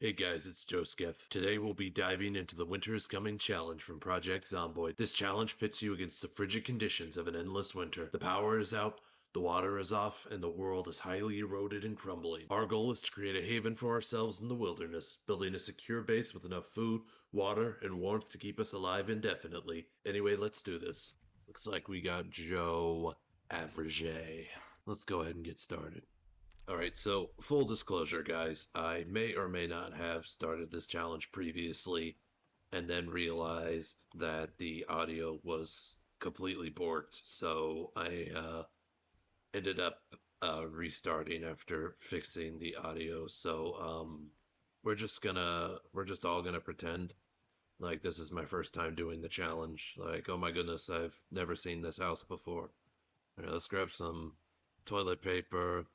Hey guys, it's Joe Skiff. Today we'll be diving into the Winter is Coming challenge from Project Zomboid. This challenge pits you against the frigid conditions of an endless winter. The power is out, the water is off, and the world is highly eroded and crumbling. Our goal is to create a haven for ourselves in the wilderness, building a secure base with enough food, water, and warmth to keep us alive indefinitely. Anyway, let's do this. Looks like we got Joe Average. Let's go ahead and get started. Alright, so full disclosure, guys, I may or may not have started this challenge previously and then realized that the audio was completely borked, so I ended up restarting after fixing the audio. So we're just all gonna pretend like this is my first time doing the challenge. Like, oh my goodness, I've never seen this house before. Alright, let's grab some toilet paper.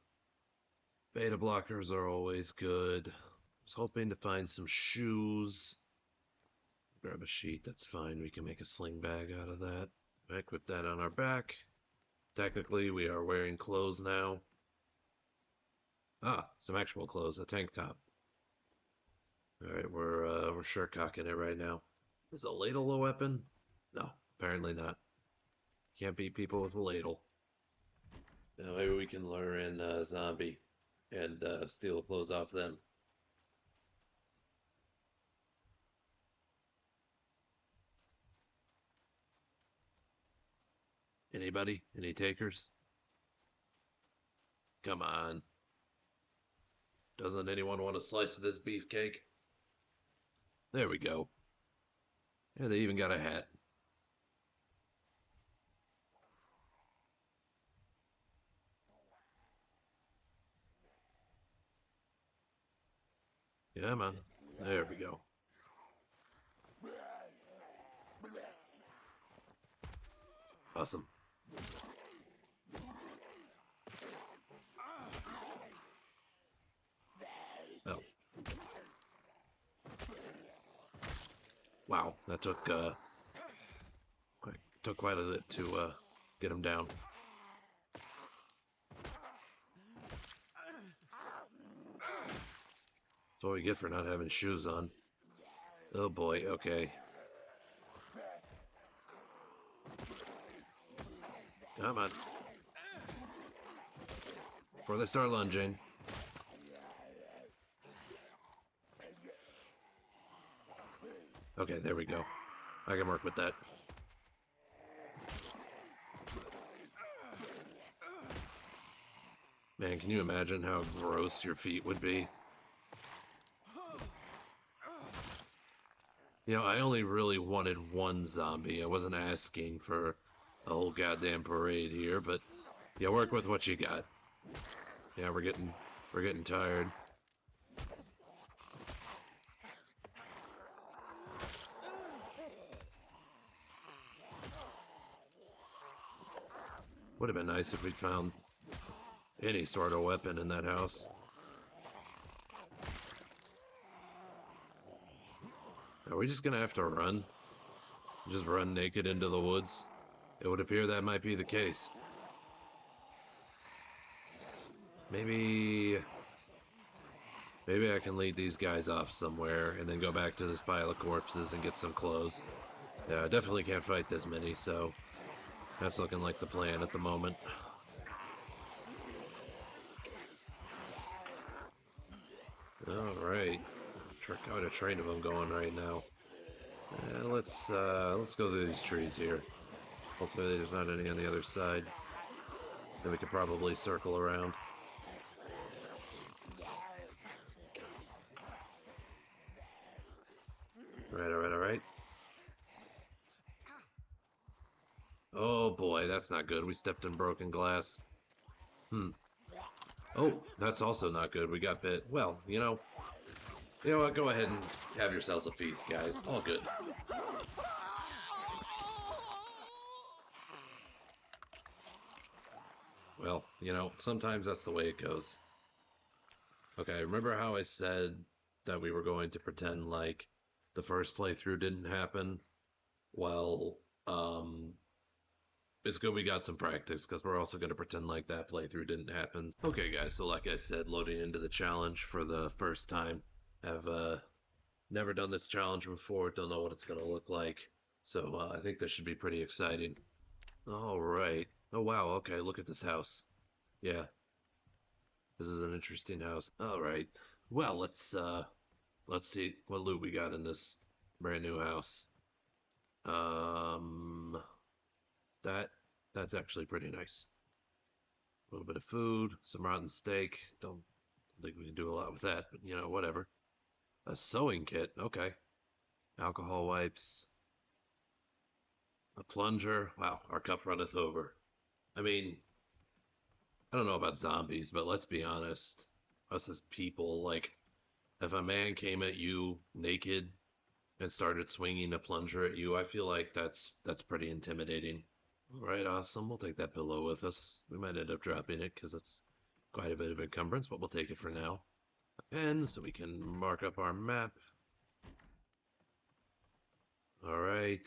Beta blockers are always good. I was hoping to find some shoes. Grab a sheet, that's fine. We can make a sling bag out of that. Equip that on our back. Technically, we are wearing clothes now. Ah, some actual clothes, a tank top. Alright, we're sure cocking it right now. Is a ladle a weapon? No, apparently not. Can't beat people with a ladle. Now maybe we can lure in a zombie and steal the clothes off them. Anybody? Any takers? Come on. Doesn't anyone want a slice of this beefcake? There we go. Yeah, they even got a hat. Yeah, man. There we go. Awesome. Oh. Wow, that took quite a bit to get him down. That's what we get for not having shoes on. Oh boy, okay. Come on. Before they start lunging. Okay, there we go. I can work with that. Man, can you imagine how gross your feet would be? You know, I only really wanted one zombie. I wasn't asking for a whole goddamn parade here, but yeah, work with what you got. Yeah, we're getting tired. Would have been nice if we'd found any sort of weapon in that house. Are we just gonna have to run? Just run naked into the woods? It would appear that might be the case. Maybe I can lead these guys off somewhere and then go back to this pile of corpses and get some clothes. Yeah, I definitely can't fight this many, so that's looking like the plan at the moment. Alright. Got a train of them going right now. Let's go through these trees here. Hopefully there's not any on the other side. Then we could probably circle around. Alright. Oh boy, that's not good. We stepped in broken glass. Oh, that's also not good. We got bit. Well, you know what? Go ahead and have yourselves a feast, guys. All good. Well, sometimes that's the way it goes. Okay, remember how I said that we were going to pretend like the first playthrough didn't happen? Well, it's good we got some practice, because we're also going to pretend like that playthrough didn't happen. Okay, guys, so like I said, loading into the challenge for the first time. Have never done this challenge before, don't know what it's going to look like. So I think this should be pretty exciting. All right. Oh wow, okay, look at this house. Yeah, this is an interesting house. All right. Well, let's see what loot we got in this brand new house. Um that that's actually pretty nice. A little bit of food, some rotten steak. Don't think we can do a lot with that, but whatever. A sewing kit, okay. Alcohol wipes, a plunger. Wow, our cup runneth over. I mean, I don't know about zombies, but let's be honest. Us as people, like, if a man came at you naked and started swinging a plunger at you, I feel like that's pretty intimidating. All right, awesome. We'll take that pillow with us. We might end up dropping it because it's quite a bit of encumbrance, but we'll take it for now. A pen so we can mark up our map. All right.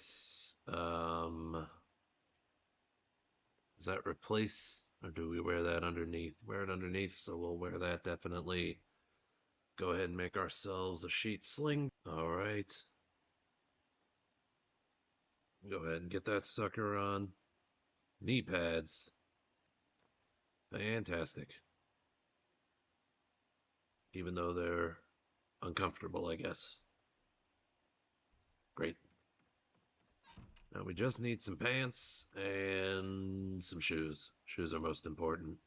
Does that replace, or do we wear that underneath? Wear it underneath, so we'll wear that definitely. Go ahead and make ourselves a sheet sling. All right. Go ahead and get that sucker on. Knee pads. Fantastic. Even though they're uncomfortable, I guess. Great. Now we just need some pants and some shoes. Shoes are most important.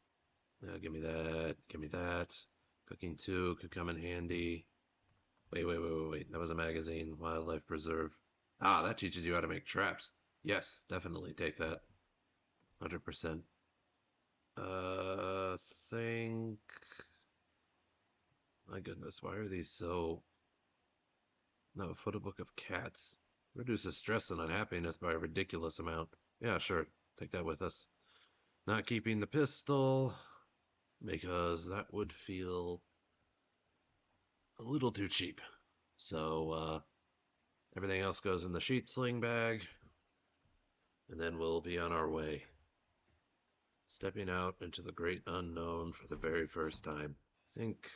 Now give me that. Give me that. Cooking 2 could come in handy. Wait. That was a magazine. Wildlife preserve. Ah, that teaches you how to make traps. Yes, definitely take that. 100%. Think. My goodness, why are these so. No, photo book of cats. Reduces stress and unhappiness by a ridiculous amount. Yeah, sure. Take that with us. Not keeping the pistol, because that would feel a little too cheap. So, everything else goes in the sheet sling bag, and then we'll be on our way. Stepping out into the great unknown for the very first time. I think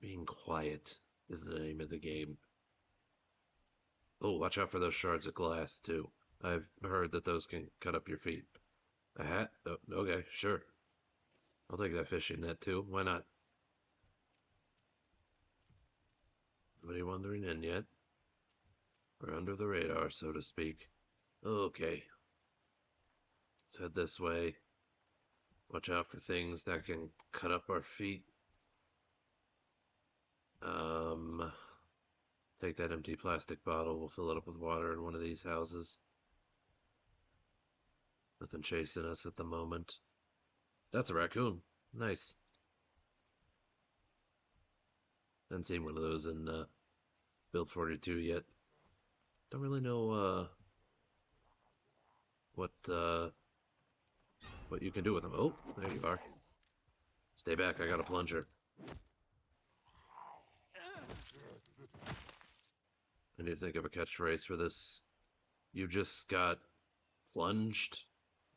being quiet is the name of the game. Oh, watch out for those shards of glass, too. I've heard that those can cut up your feet. A hat? Oh, okay, sure. I'll take that fishing net, too. Why not? Nobody wandering in yet? We're under the radar, so to speak. Okay. Let's head this way. Watch out for things that can cut up our feet. Take that empty plastic bottle. We'll fill it up with water in one of these houses. Nothing chasing us at the moment. That's a raccoon. Nice. Haven't seen one of those in Build 42 yet. Don't really know what you can do with them. Oh, there you are. Stay back, I got a plunger. I need to think of a catchphrase for this. You just got plunged?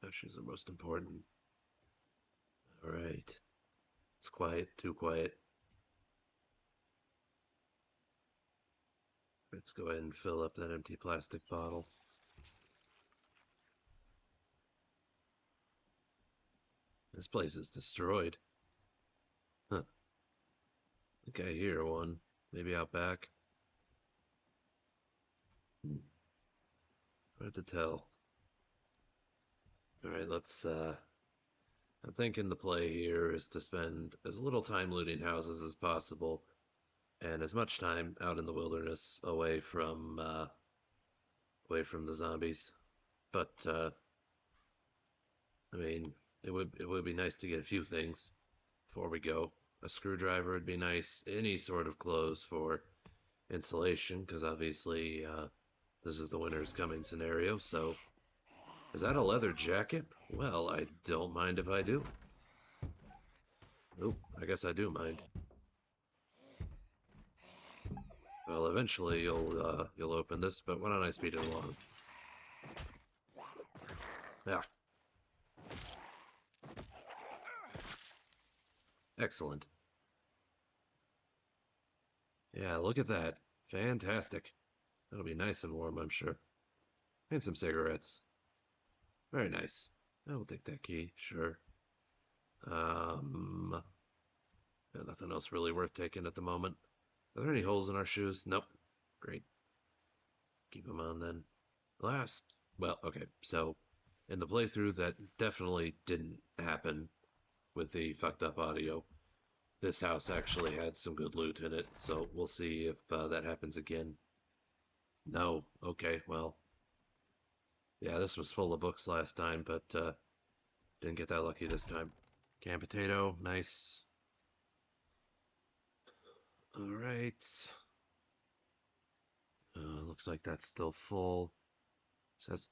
Actually, is the most important. Alright. It's quiet, too quiet. Let's go ahead and fill up that empty plastic bottle. This place is destroyed. Huh. I think I hear one. Maybe out back. Hard to tell. Alright, I'm thinking the play here is to spend as little time looting houses as possible, and as much time out in the wilderness, away from the zombies. But I mean, it would be nice to get a few things before we go. A screwdriver would be nice. Any sort of clothes for insulation, because obviously this is the winter's coming scenario. So, is that a leather jacket? Well, I don't mind if I do. Oh, I guess I do mind. Well, eventually you'll open this, but why don't I speed it along? Yeah. Excellent. Yeah, look at that. Fantastic. That'll be nice and warm, I'm sure. And some cigarettes. Very nice. I will take that key, sure. Um, yeah, nothing else really worth taking at the moment. Are there any holes in our shoes? Nope. Great. Keep them on then. Well, okay, so in the playthrough that definitely didn't happen with the fucked up audio. This house actually had some good loot in it, so we'll see if that happens again. No, okay, well, yeah, this was full of books last time, but didn't get that lucky this time. Canned potato, nice. All right. Looks like that's still full. Says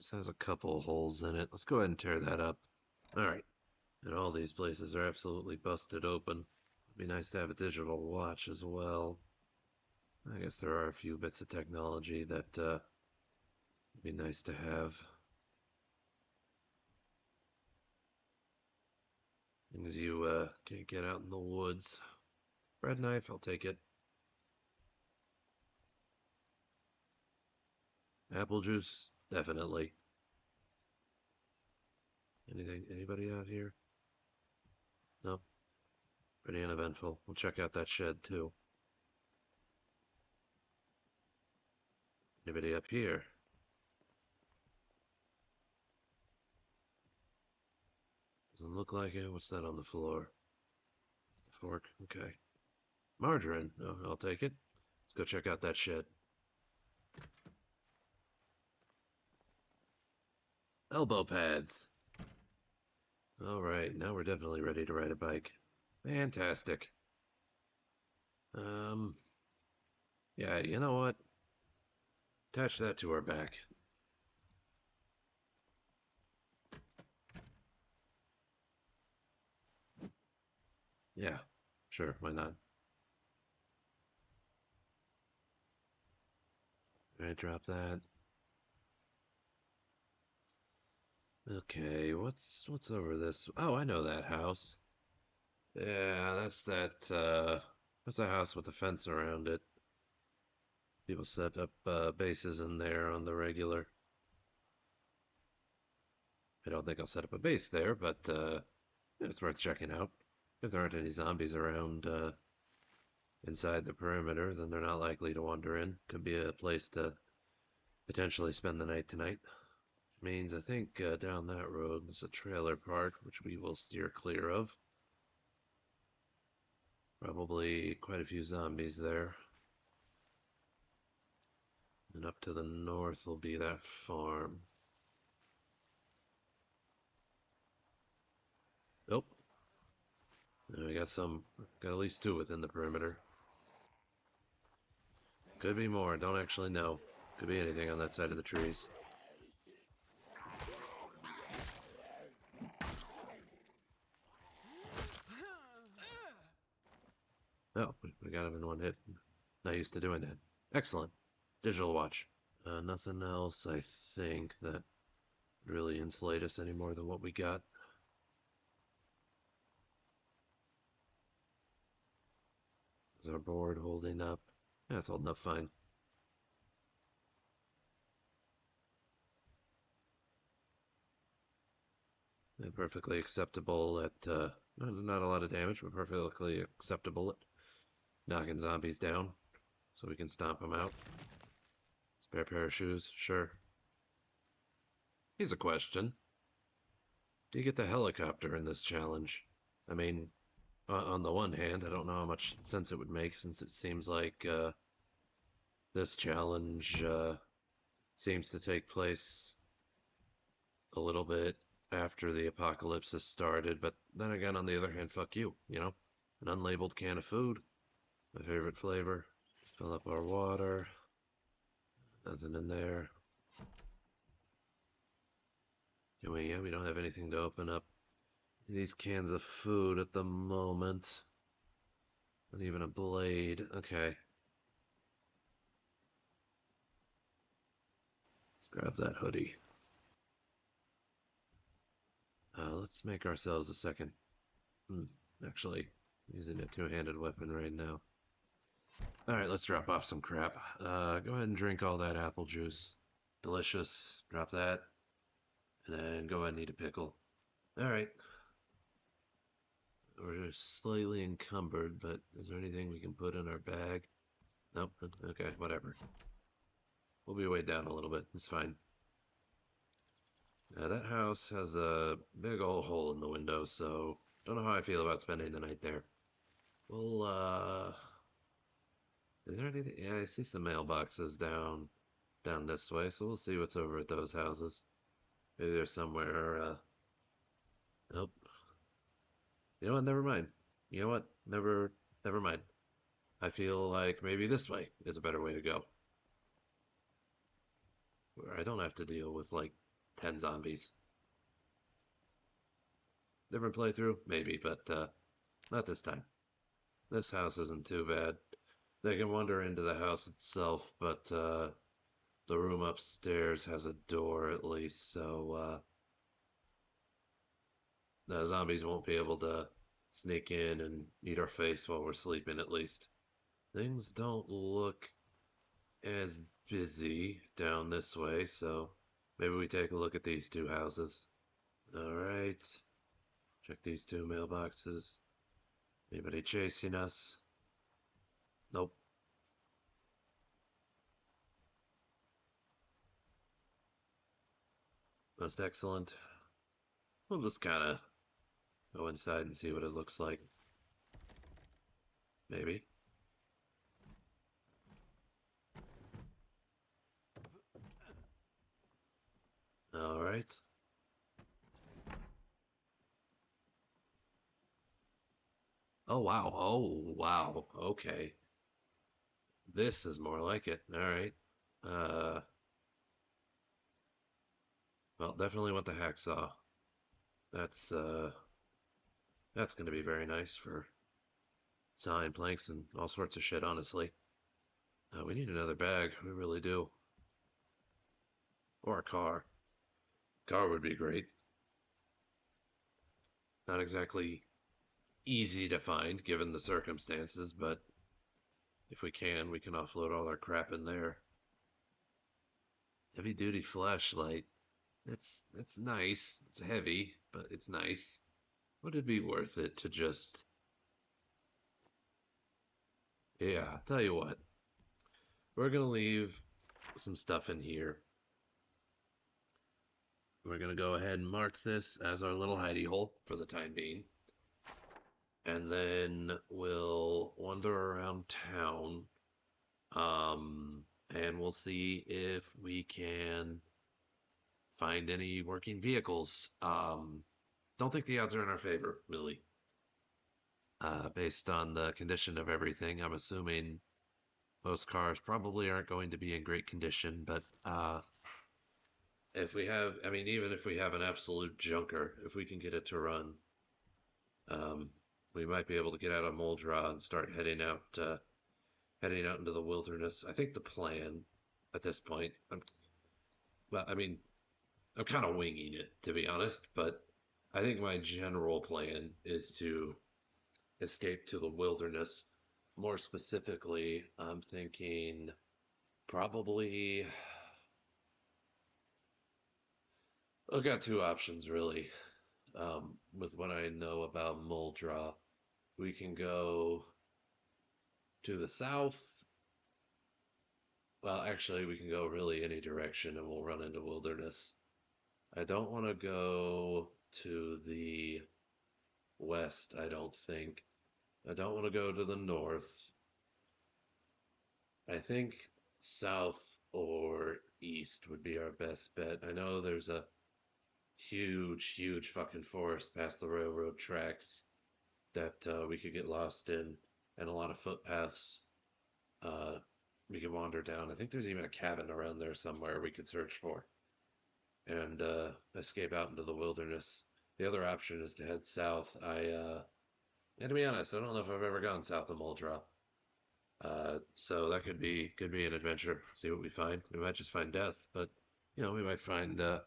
says a couple holes in it. Let's go ahead and tear that up. All right. And all these places are absolutely busted open. It'd be nice to have a digital watch as well. I guess there are a few bits of technology that would be nice to have. Things you can't get out in the woods. Bread knife, I'll take it. Apple juice, definitely. Anybody out here? No? Pretty uneventful. We'll check out that shed too. Anybody up here? Doesn't look like it. What's that on the floor? Fork, okay. Margarine, oh, I'll take it. Let's go check out that shed. Elbow pads. Alright, now we're definitely ready to ride a bike. Fantastic. Um, yeah, you know what? Attach that to our back. Yeah, sure, why not? Alright, drop that. Okay, what's over this? Oh, I know that house. Yeah, that's a house with a fence around it. People set up bases in there on the regular. I don't think I'll set up a base there, but it's worth checking out. If there aren't any zombies around inside the perimeter, then they're not likely to wander in. Could be a place to potentially spend the night tonight. Which means I think down that road there's a trailer park, which we will steer clear of. Probably quite a few zombies there. And up to the north will be that farm. Nope. We got at least two within the perimeter. Could be more, don't actually know. Could be anything on that side of the trees. Oh, we got him in one hit. Not used to doing that. Excellent. Digital watch. Nothing else, I think, that would really insulate us any more than what we got. Is our board holding up? Yeah, it's holding up fine. And perfectly acceptable at, not a lot of damage, but perfectly acceptable at knocking zombies down. So we can stomp them out. Spare pair of shoes, sure. Here's a question. Do you get the helicopter in this challenge? I mean, on the one hand, I don't know how much sense it would make since it seems like this challenge seems to take place a little bit after the apocalypse has started, but then again, on the other hand, fuck you, you know? An unlabeled can of food, my favorite flavor. Fill up our water. Nothing in there. Yeah, we don't have anything to open up these cans of food at the moment. Not even a blade. Okay. Let's grab that hoodie. Let's make ourselves a second. Actually, using a two-handed weapon right now. Alright, let's drop off some crap. Go ahead and drink all that apple juice. Delicious. Drop that. And then go ahead and eat a pickle. Alright. We're slightly encumbered, but is there anything we can put in our bag? Nope. Okay, whatever. We'll be weighed down a little bit. It's fine. That house has a big old hole in the window, so don't know how I feel about spending the night there. Well, is there anything? Yeah, I see some mailboxes down this way, so we'll see what's over at those houses. Maybe there's somewhere, nope. You know what? Never mind. You know what? Never mind. I feel like maybe this way is a better way to go. Where I don't have to deal with like 10 zombies. Different playthrough? Maybe, but not this time. This house isn't too bad. They can wander into the house itself, but the room upstairs has a door at least, so the zombies won't be able to sneak in and eat our face while we're sleeping at least. Things don't look as busy down this way, so maybe we take a look at these two houses. Alright. Check these two mailboxes. Anybody chasing us? Nope. Most excellent. We'll just kind of go inside and see what it looks like. Maybe. Alright. Oh wow. Oh wow. Okay. This is more like it. Alright. Uh, well, definitely want the hacksaw. That's that's gonna be very nice for sawing planks and all sorts of shit, honestly. We need another bag. We really do. Or a car. Car would be great. Not exactly easy to find given the circumstances, but if we can offload all our crap in there. Heavy duty flashlight. That's nice. It's heavy, but it's nice. Would it be worth it to just yeah, tell you what. We're gonna leave some stuff in here. We're gonna go ahead and mark this as our little hidey hole for the time being. And then we'll wander around town. And we'll see if we can find any working vehicles. Don't think the odds are in our favor, really. Based on the condition of everything, I'm assuming most cars probably aren't going to be in great condition, but if we have, I mean, even if we have an absolute junker, if we can get it to run, um, we might be able to get out of Moldra and start heading out into the wilderness. I think the plan at this point, well, I mean, I'm kind of winging it to be honest, but I think my general plan is to escape to the wilderness. More specifically, I'm thinking probably I've got two options really. With what I know about Moldra, we can go to the south. Well, actually, we can go really any direction and we'll run into wilderness. I don't want to go to the west, I don't think. I don't want to go to the north. I think south or east would be our best bet. I know there's a huge fucking forest past the railroad tracks that we could get lost in, and a lot of footpaths uh, we could wander down. I think there's even a cabin around there somewhere we could search for and escape out into the wilderness. The other option is to head south. And to be honest, I don't know if I've ever gone south of Muldrow. So that could be an adventure. See what we find. We might just find death, but we might find a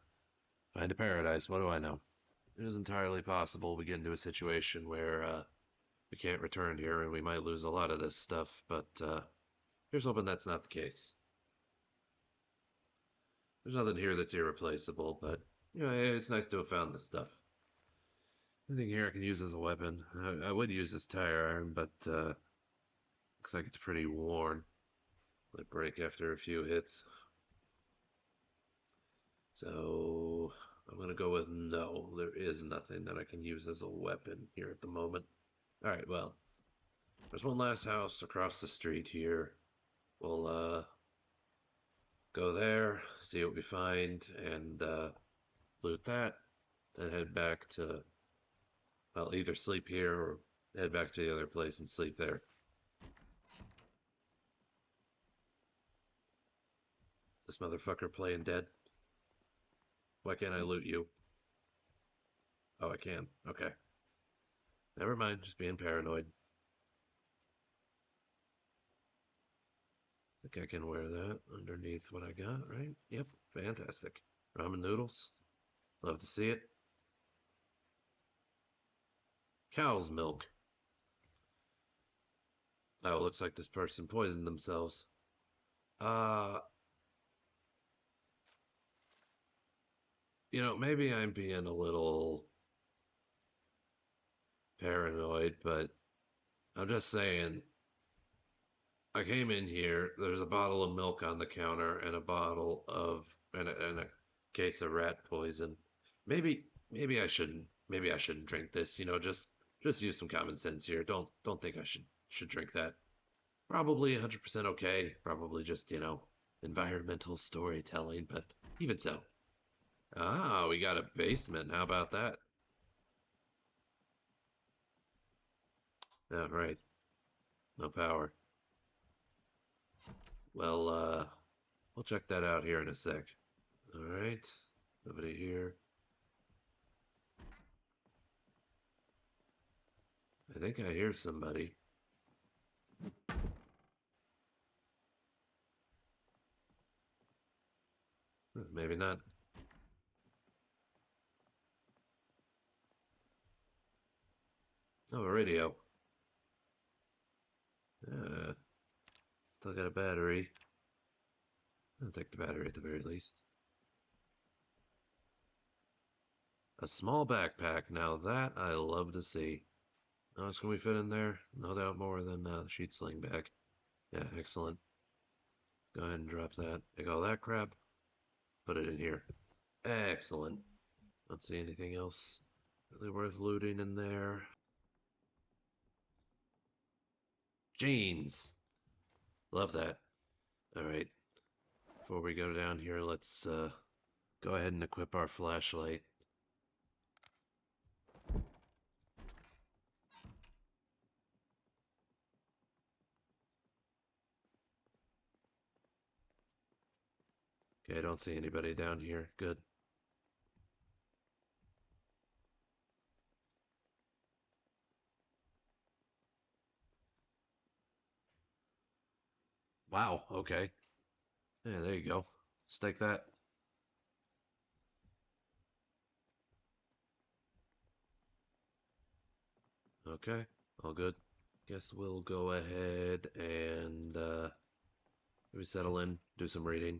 paradise. What do I know? It is entirely possible we get into a situation where we can't return here and we might lose a lot of this stuff, but here's hoping that's not the case. There's nothing here that's irreplaceable, but you know, it's nice to have found this stuff. Anything here I can use as a weapon? I would use this tire iron, but looks like it's pretty worn. Might break after a few hits. So I'm gonna go with no. There is nothing that I can use as a weapon here at the moment. Alright, well, there's one last house across the street here. We'll go there, see what we find, and loot that, and head back to, well, either sleep here or head back to the other place and sleep there. This motherfucker playing dead. Why can't I loot you? Oh, I can. Okay. Never mind, just being paranoid. I think I can wear that underneath what I got, right? Yep, fantastic. Ramen noodles. Love to see it. Cow's milk. Oh, it looks like this person poisoned themselves. Uh, maybe I'm being a little paranoid, but I'm just saying, I came in here, there's a bottle of milk on the counter and a bottle of and a case of rat poison. Maybe I shouldn't drink this, just use some common sense here. Don't think I should drink that. Probably 100% okay. Probably just, environmental storytelling, but even so. Ah, we got a basement. How about that? Yeah, right. No power. Well, we'll check that out here in a sec. Alright. Nobody here. I think I hear somebody. Maybe not. Oh, a radio. Still got a battery. I'll take the battery at the very least. A small backpack. Now that I love to see. How much can we fit in there? No doubt more than the sheet sling bag. Yeah, excellent. Go ahead and drop that. Take all that crap. Put it in here. Excellent. Don't see anything else really worth looting in there. Jeans. Love that. Alright. Before we go down here, let's go ahead and equip our flashlight. Okay, I don't see anybody down here. Good. Wow, okay. Yeah, there you go. Stake that. Okay, all good. Guess we'll go ahead and maybe settle in, do some reading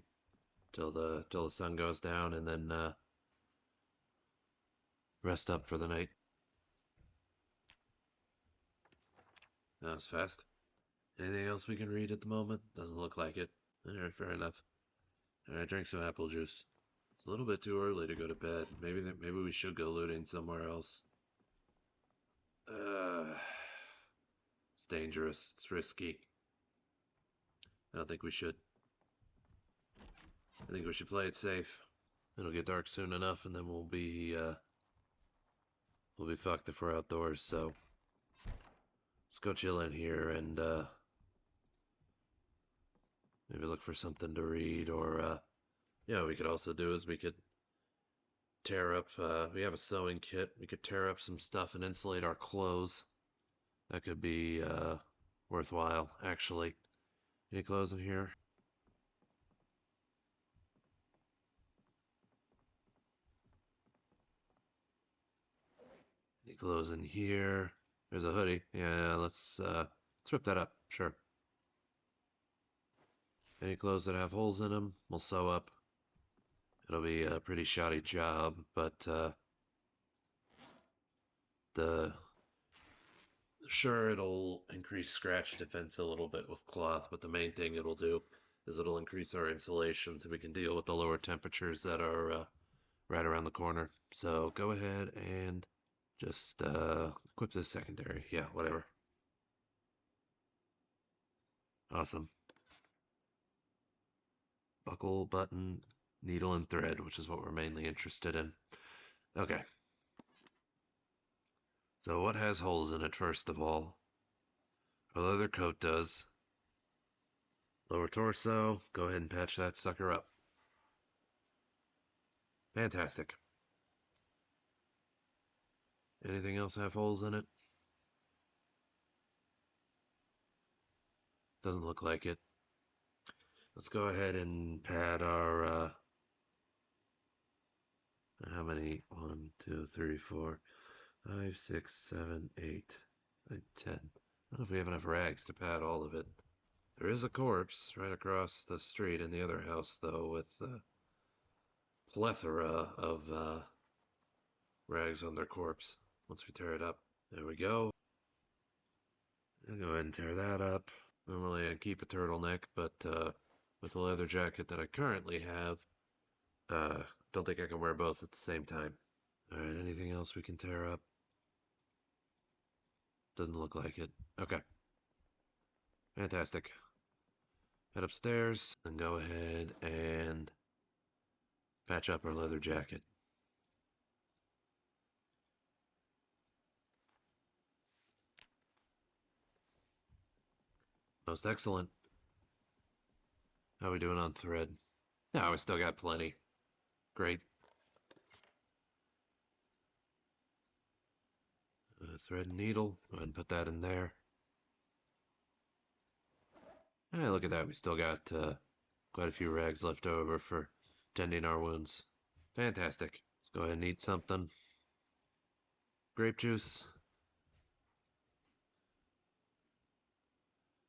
till the sun goes down, and then rest up for the night. That was fast. Anything else we can read at the moment? Doesn't look like it. Alright, fair enough. Alright, drink some apple juice. It's a little bit too early to go to bed. Maybe we should go looting somewhere else. It's dangerous. It's risky. I don't think we should. I think we should play it safe. It'll get dark soon enough, and then we'll be fucked if we're outdoors. So let's go chill in here and maybe look for something to read. Or yeah, what we could also do is we could tear up. We have a sewing kit. We could tear up some stuff and insulate our clothes. That could be worthwhile, actually. Any clothes in here? Any clothes in here? There's a hoodie. Yeah, let's rip that up. Sure. Any clothes that have holes in them, we'll sew up. It'll be a pretty shoddy job, but the sure it'll increase scratch defense a little bit with cloth, but the main thing it'll do is it'll increase our insulation so we can deal with the lower temperatures that are right around the corner. So go ahead and just equip this secondary. Yeah, whatever. Awesome. Buckle, button, needle, and thread, which is what we're mainly interested in. Okay. So what has holes in it, first of all? A leather coat does. Lower torso, go ahead and patch that sucker up. Fantastic. Anything else have holes in it? Doesn't look like it. Let's go ahead and pad our, how many? 1, 2, 3, 4, 5, 6, 7, 8, 9, 10. I don't know if we have enough rags to pad all of it. There is a corpse right across the street in the other house, though, with a plethora of rags on their corpse once we tear it up. There we go. I'll go ahead and tear that up. Normally I'd keep a turtleneck, but with the leather jacket that I currently have, don't think I can wear both at the same time. Alright, anything else we can tear up? Doesn't look like it. Okay. Fantastic. Head upstairs and go ahead and patch up our leather jacket. Most excellent. How are we doing on thread? No, we still got plenty. Great. Thread and needle. Go ahead and put that in there. Hey, look at that. We still got quite a few rags left over for tending our wounds. Fantastic. Let's go ahead and eat something. Grape juice.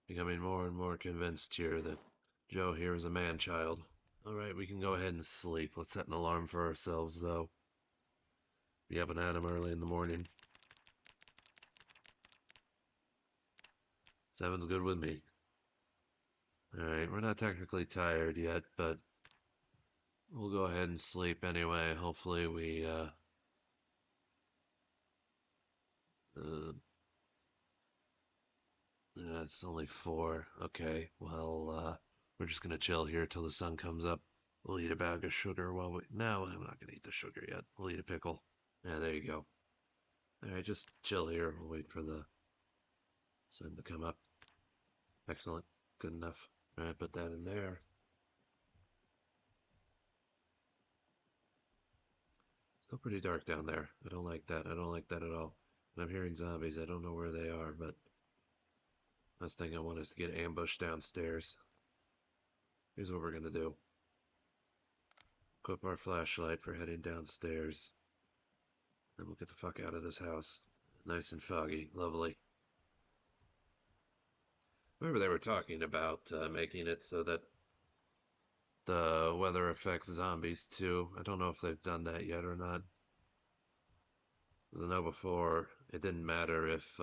Becoming more and more convinced here that Joe here is a man-child. Alright, we can go ahead and sleep. Let's set an alarm for ourselves, though. Be up and at 'em early in the morning. 7's good with me. Alright, we're not technically tired yet, but we'll go ahead and sleep anyway. Hopefully we, it's only 4. Okay, well, we're just gonna chill here till the sun comes up. We'll eat a bag of sugar while we... No, I'm not gonna eat the sugar yet. We'll eat a pickle. Yeah, there you go. Alright, just chill here. We'll wait for the sun to come up. Excellent. Good enough. Alright, put that in there. Still pretty dark down there. I don't like that. I don't like that at all. And I'm hearing zombies. I don't know where they are, but last thing I want is to get ambushed downstairs. Here's what we're gonna do. Equip our flashlight for heading downstairs. Then we'll get the fuck out of this house. Nice and foggy. Lovely. Remember they were talking about making it so that the weather affects zombies too. I don't know if they've done that yet or not. As I know before, it didn't matter if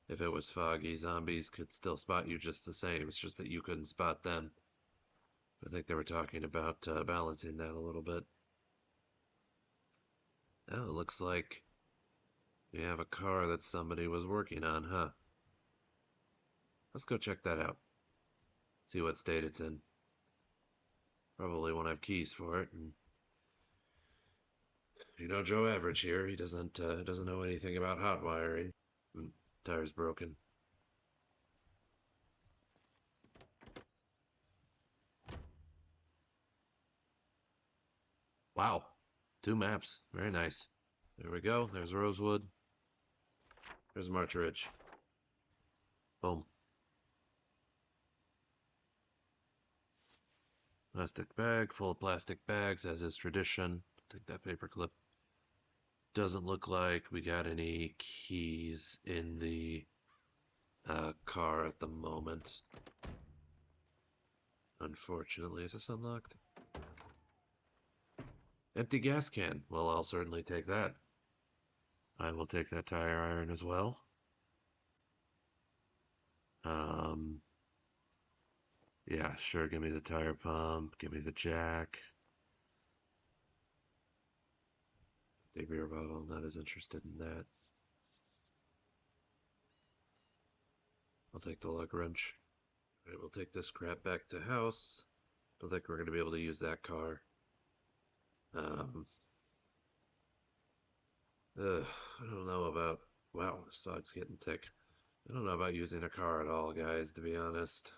it was foggy, zombies could still spot you just the same. It's just that you couldn't spot them. I think they were talking about balancing that a little bit. Oh, it looks like we have a car that somebody was working on, huh? Let's go check that out. See what state it's in. Probably won't have keys for it. And you know Joe Average here. He doesn't know anything about hot wiring. Tire's broken. Wow. 2 maps. Very nice. There we go. There's Rosewood. There's March Ridge. Boom. Plastic bag, full of plastic bags, as is tradition. Take that paper clip. doesn't look like we got any keys in the car at the moment. Unfortunately, is this unlocked? Empty gas can. Well, I'll certainly take that. I will take that tire iron as well. Yeah, sure, give me the tire pump, give me the jack. The beer bottle, not as interested in that. I'll take the lug wrench. Alright, we'll take this crap back to house. Don't think we're going to be able to use that car. I don't know about... Wow, this fog's getting thick. I don't know about using a car at all, guys, to be honest.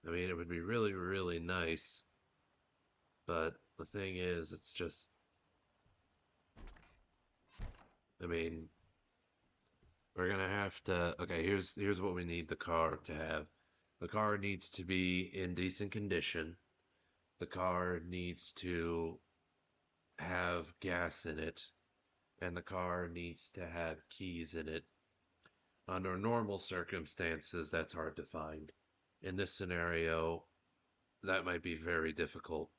I mean, it would be really, really nice. But the thing is, it's just... I mean, we're gonna have to... Okay, here's what we need the car to have. The car needs to be in decent condition. The car needs to have gas in it. And the car needs to have keys in it. Under normal circumstances, that's hard to find. In this scenario, that might be very difficult.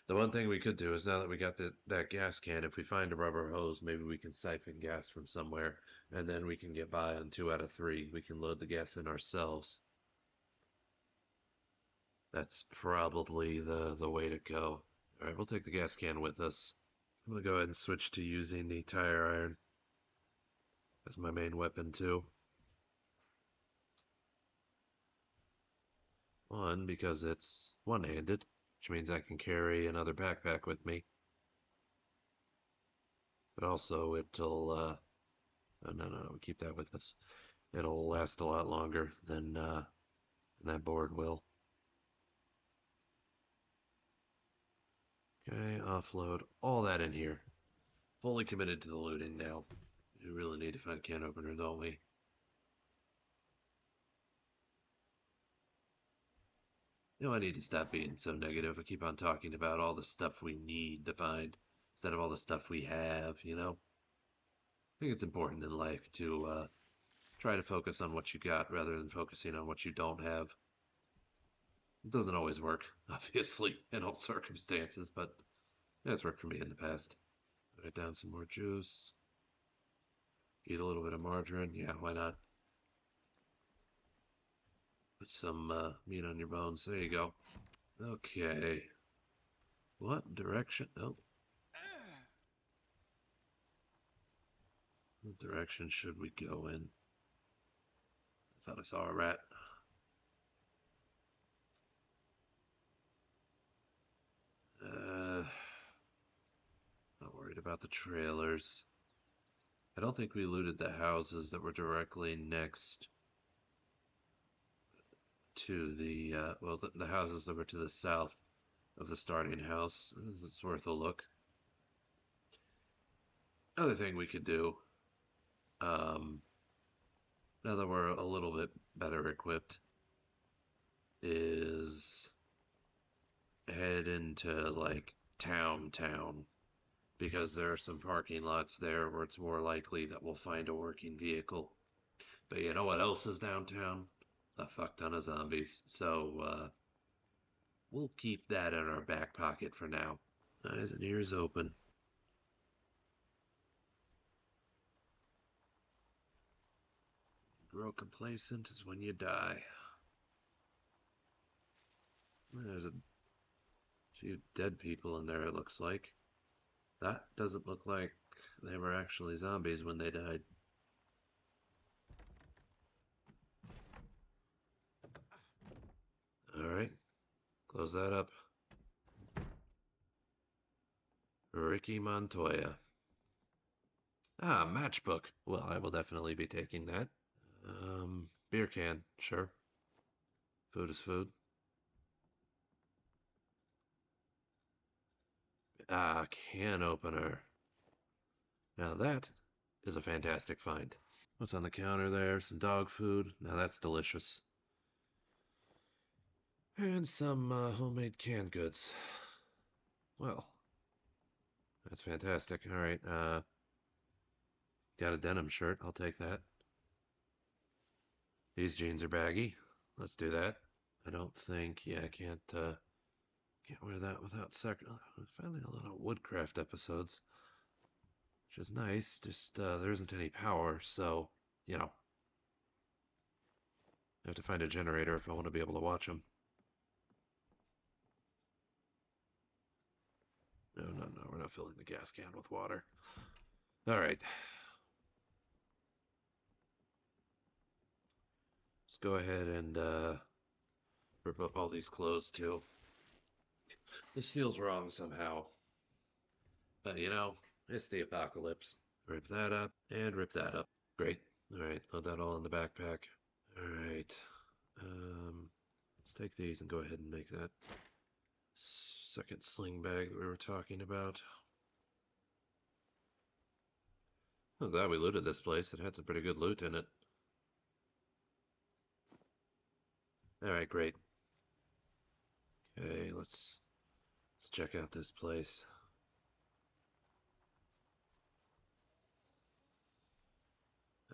The one thing we could do is now that we got that gas can, if we find a rubber hose, maybe we can siphon gas from somewhere, and then we can get by on 2 out of 3. We can load the gas in ourselves. That's probably the way to go. Alright, we'll take the gas can with us. I'm going to go ahead and switch to using the tire iron as my main weapon too. One, because it's one-handed, which means I can carry another backpack with me. But also it'll, oh, no, we keep that with us. It'll last a lot longer than that board will. Okay, offload all that in here. Fully committed to the looting now. We really need to find a can opener, don't we? You know, I need to stop being so negative. I keep on talking about all the stuff we need to find instead of all the stuff we have, you know? I think it's important in life to try to focus on what you got rather than focusing on what you don't have. It doesn't always work, obviously, in all circumstances, but yeah, it's worked for me in the past. Write down some more juice. Eat a little bit of margarine. Yeah, why not? Put some meat on your bones. There you go. Okay. What direction? Oh. What direction should we go in? I thought I saw a rat. Not worried about the trailers. I don't think we looted the houses that were directly next to well, the houses that were to the south of the starting house. It's worth a look. Other thing we could do, now that we're a little bit better equipped, is head into, like, town, because there are some parking lots there where it's more likely that we'll find a working vehicle. But you know what else is downtown? A fuck ton of zombies. So, we'll keep that in our back pocket for now. Eyes and ears open. Grow complacent is when you die. There's a few dead people in there, it looks like. That doesn't look like they were actually zombies when they died. Alright, close that up. Ricky Montoya. Ah, matchbook. Well, I will definitely be taking that. Beer can, sure. Food is food. Ah, can opener. Now that is a fantastic find. What's on the counter there? Some dog food. Now that's delicious. And some homemade canned goods. Well, That's fantastic. All right. Got a denim shirt. I'll take that. These jeans are baggy. Let's do that. I don't think. Yeah, I can't wear that without finding a lot of woodcraft episodes, which is nice. Just there isn't any power, so you know, I have to find a generator if I want to be able to watch them. No, no, no, we're not filling the gas can with water. All right. Let's go ahead and rip up all these clothes too. This feels wrong somehow. But you know, it's the apocalypse. Rip that up and rip that up. Great. Alright, load that all in the backpack. Alright. Let's take these and go ahead and make that second sling bag that we were talking about. I'm glad we looted this place. It had some pretty good loot in it. Alright, great. Okay, let's check out this place.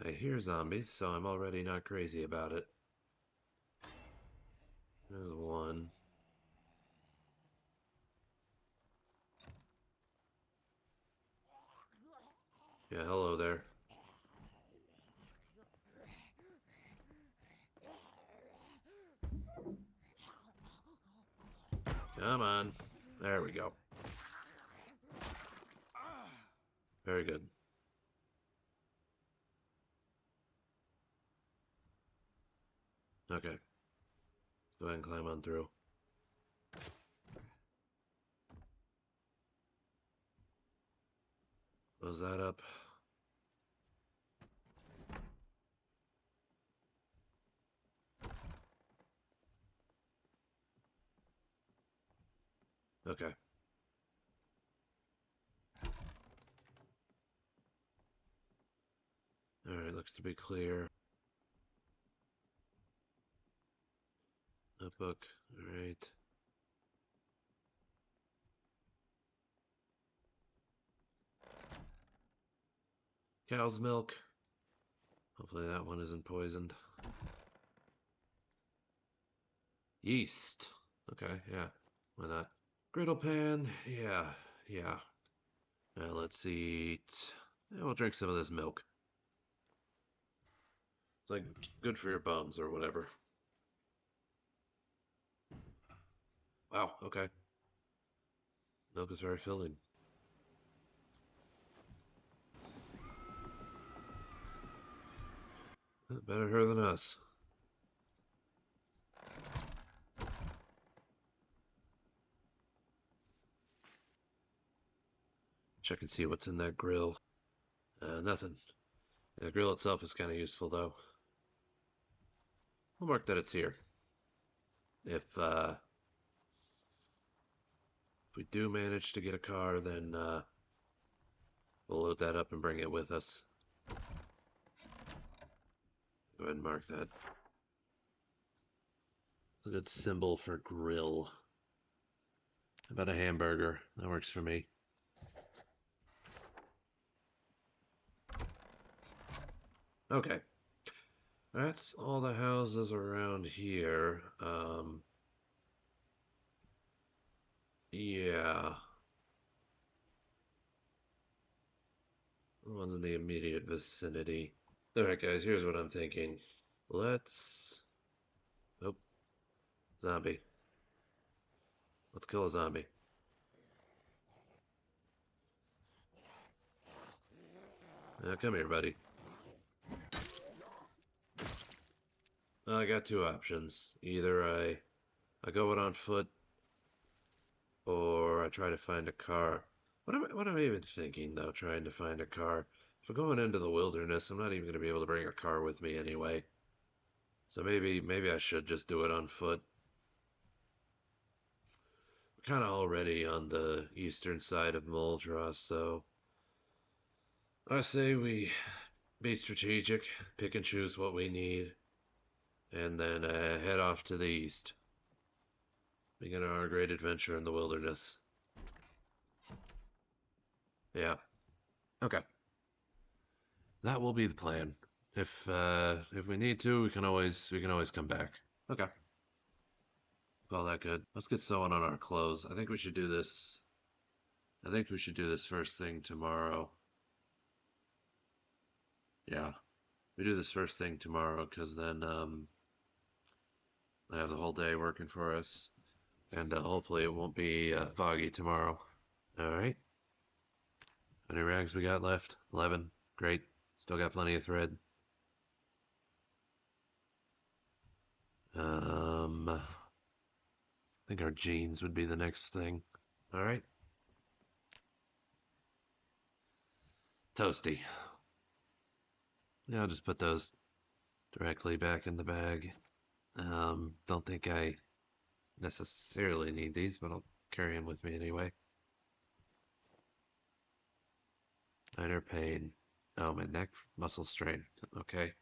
I hear zombies, so I'm already not crazy about it. There's one. Yeah, hello there. Come on. There we go. Very good. Okay. Let's go ahead and climb on through. Close that up. Okay. Alright, looks to be clear. Notebook. Alright. Cow's milk. Hopefully that one isn't poisoned. Yeast. Okay, yeah. Why not? Griddle pan. Yeah, yeah. Now let's eat. Yeah, we'll drink some of this milk. It's like good for your bones or whatever. Wow, okay. Milk is very filling. Better her than us. Check and see what's in that grill. Nothing. The grill itself is kind of useful, though. We'll mark that it's here. If we do manage to get a car, then we'll load that up and bring it with us. Go ahead and mark that. It's a good symbol for grill. How about a hamburger? That works for me. Okay. That's all the houses around here. Yeah. The ones in the immediate vicinity. Alright, guys, here's what I'm thinking. Let's... Oh, zombie. Let's kill a zombie. Come here, buddy. I got two options. Either I go it on foot, or I try to find a car. What am I even thinking, though, trying to find a car? If we're going into the wilderness, I'm not even going to be able to bring a car with me anyway. So maybe I should just do it on foot. We're kind of already on the eastern side of Muldra, so I say we be strategic, pick and choose what we need, and then head off to the east. Begin our great adventure in the wilderness. Yeah. Okay. That will be the plan. If we need to, we can always come back. Okay. All that good. Let's get sewing on our clothes. I think we should do this. I think we should do this first thing tomorrow. Yeah, we do this first thing tomorrow because then I have the whole day working for us, and hopefully it won't be foggy tomorrow. All right. How many rags we got left? 11. Great. Still got plenty of thread. I think our jeans would be the next thing. All right. Toasty. Yeah, I'll just put those directly back in the bag. Don't think I necessarily need these, but I'll carry them with me anyway. Minor pain. Oh, my neck muscle strain. Okay,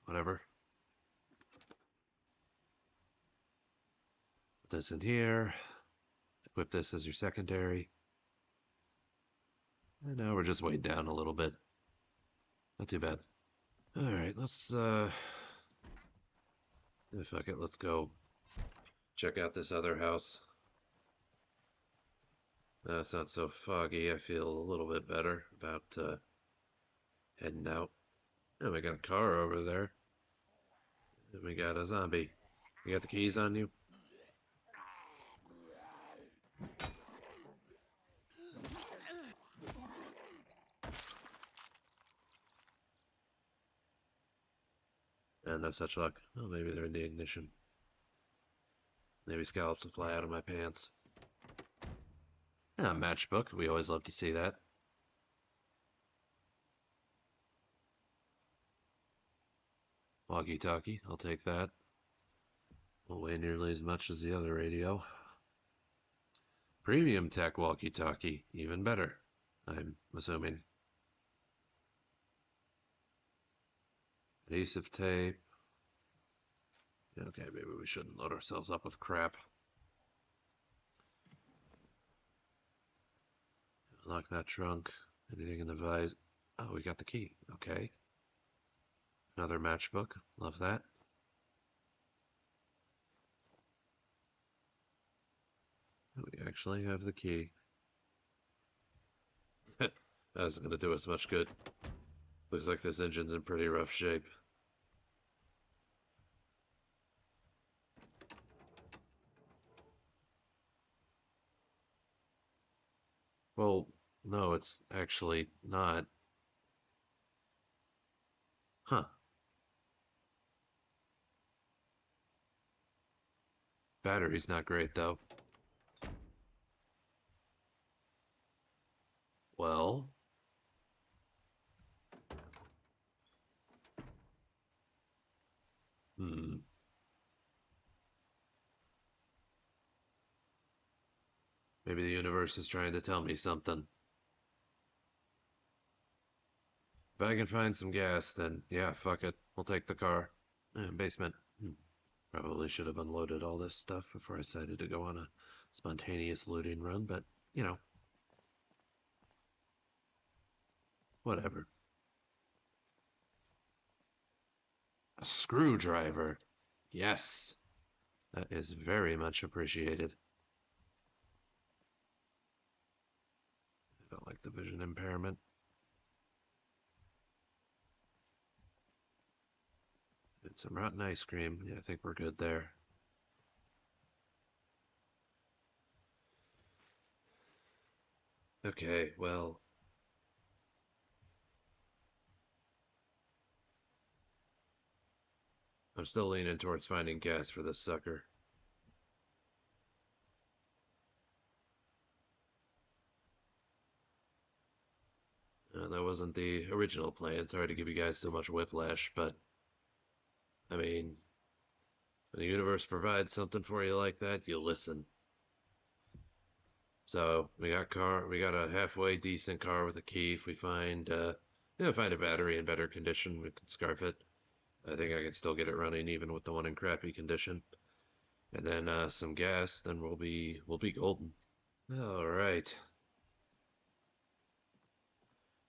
whatever. Put this in here. Equip this as your secondary. And now we're just weighed down a little bit. Not too bad. Alright, fuck it, let's go check out this other house. It's not so foggy. I feel a little bit better about heading out. Oh, we got a car over there. And we got a zombie. You got the keys on you? And no such luck. Oh, maybe they're in the ignition. Maybe scallops will fly out of my pants. Yeah, matchbook. We always love to see that. Walkie-talkie. I'll take that. Won't weigh nearly as much as the other radio. Premium tech walkie-talkie. Even better, I'm assuming. Adhesive tape. Okay, maybe we shouldn't load ourselves up with crap. Lock that trunk. Anything in the vise? Oh, we got the key. Okay. Another matchbook. Love that. We actually have the key. That isn't going to do us much good. Looks like this engine's in pretty rough shape. Well, no, it's actually not. Huh. Battery's not great, though. Well, hmm. Maybe the universe is trying to tell me something. If I can find some gas, then yeah, fuck it. We'll take the car. Basement. Probably should have unloaded all this stuff before I decided to go on a spontaneous looting run, but, you know, whatever. A screwdriver. Yes. That is very much appreciated. I don't like the vision impairment. And some rotten ice cream. Yeah, I think we're good there. Okay, well, I'm still leaning towards finding gas for this sucker. That wasn't the original plan. Sorry to give you guys so much whiplash, but I mean, when the universe provides something for you like that, you listen. So we got a halfway decent car with a key. If we find a battery in better condition, we can scarf it. I think I can still get it running even with the one in crappy condition. And then some gas, then we'll be golden. All right.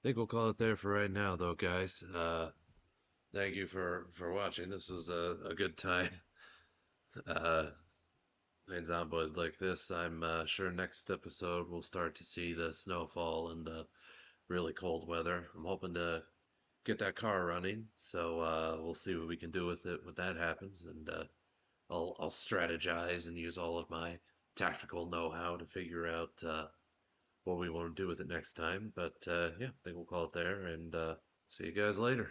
think we'll call it there for right now, though, guys. Thank you for watching. This was a good time. Uh, playing Zomboid like this. I'm sure next episode we'll start to see the snowfall and the really cold weather. I'm hoping to get that car running, so we'll see what we can do with it when that happens, and I'll strategize and use all of my tactical know-how to figure out what we want to do with it next time. But yeah, I think we'll call it there, and see you guys later.